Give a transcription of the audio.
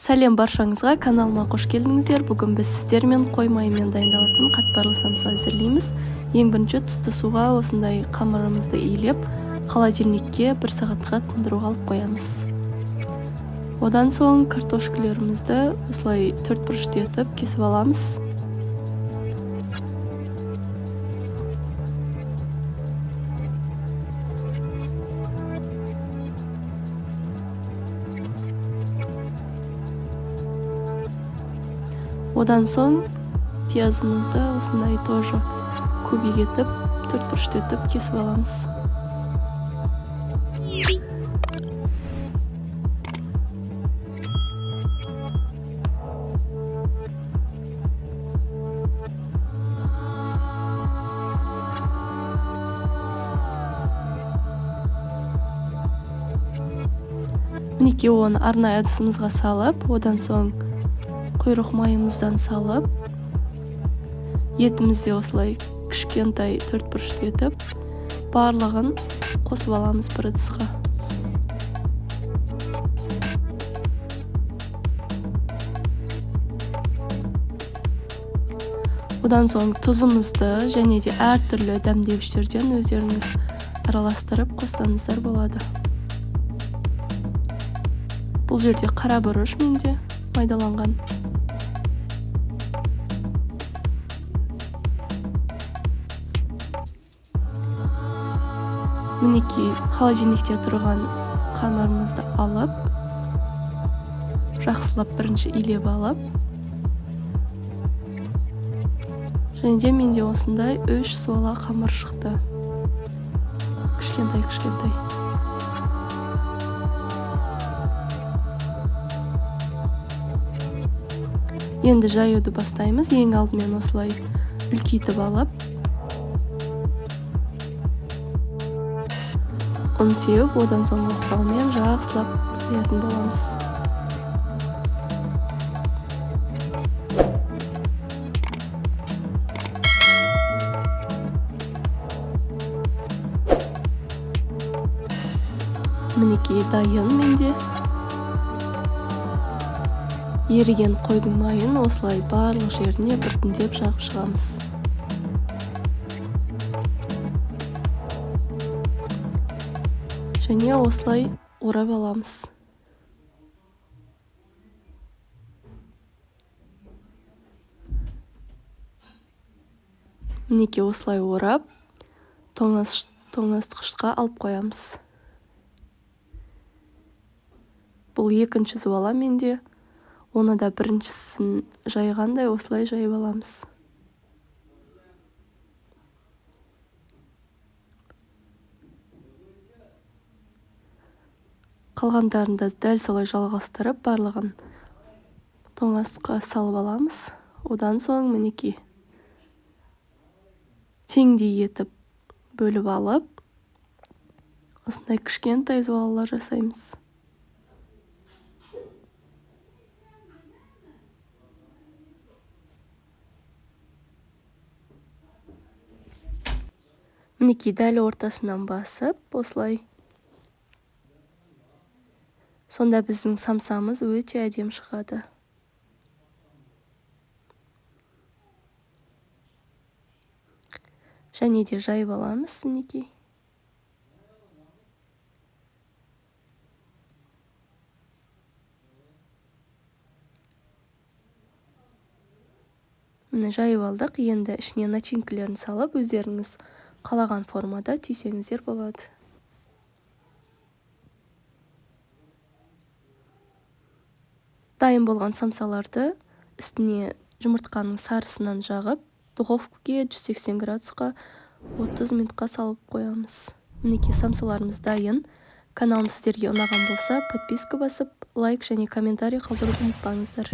Сәлем баршаңызға, каналыма қош келдіңіздер. Бүгін біз сіздермен қой майымен дайындалатын қатпарлы самса әзірлейміз. Ең бірінші тұзды суға осындай қамырымызды илеп, холодильникке 1 сағатқа тындыруға алып қоямыз. Одан соң картошкаларымызды осылай 4 бұрышты етіп кесіп аламыз. Одан соң пиязымызды осындай тоже кубик етіп, 4 бұрышты етіп кесіп аламыз. Мінекей оны арнайы ыдысымызға салып, одан соң құйрық майымыздан салып, етімізде осылай кішкентай 4 бұрышты етіп, барлығын қосып аламыз бір ыдысқа. Одан соң тұзымызды және де әртүрлі дәмдеуіштерден өздеріңіз араластырып қоссаңыздар болады. Бұл жерде қара бұрыш менде майдаланған. Мінекей холодильникте тұрған қамырымызды алып, жақсылап бірінші илеп алып, және де менде осындай 3 суала қамыр шықты. Кішкентай. Енді жаюды бастаймыз. Ең алдымен осылай үлкейтіп алып, ұн сеуіп, одан соң оқтаумен жақсылап құятын боламыз. Мінекей дайын менде. Еріген қойдың майын осылай барлық жеріне біртіндеп жағып шығамыз. Және осылай орап аламыз. Мінекей осылай орап, тоңазытқышқа алып қоямыз. Бұл екінші суала менде. Оны да біріншісін жайғандай осылай жайып аламыз. Қалғандарын да дәл солай жалғастырып, барлығын тоңазытқышқа салып аламыз. Одан соң мінекей теңдей етіп бөліп алып, осындай кішкентай суалалар жасаймыз. Мінекей дәл ортасынан басып, осылай. Сонда біздің самсамыз өте әдем шығады. Және де жайып аламыз, мінекей. Міне жайып алдық. Енді ішіне начинкілерін салып, өздеріңіз қалаған формада түйсеңіздер болады. Дайын болған самсаларды үстіне жұмыртқаның сарысынан жағып, духовкаға 180 градусқа 30 минутқа салып қоямыз. Мінекей самсаларымыз дайын. Каналым сіздерге ұнаған болса, подписка басып, лайк және комментарий қалдыруды ұмытпаңыздар.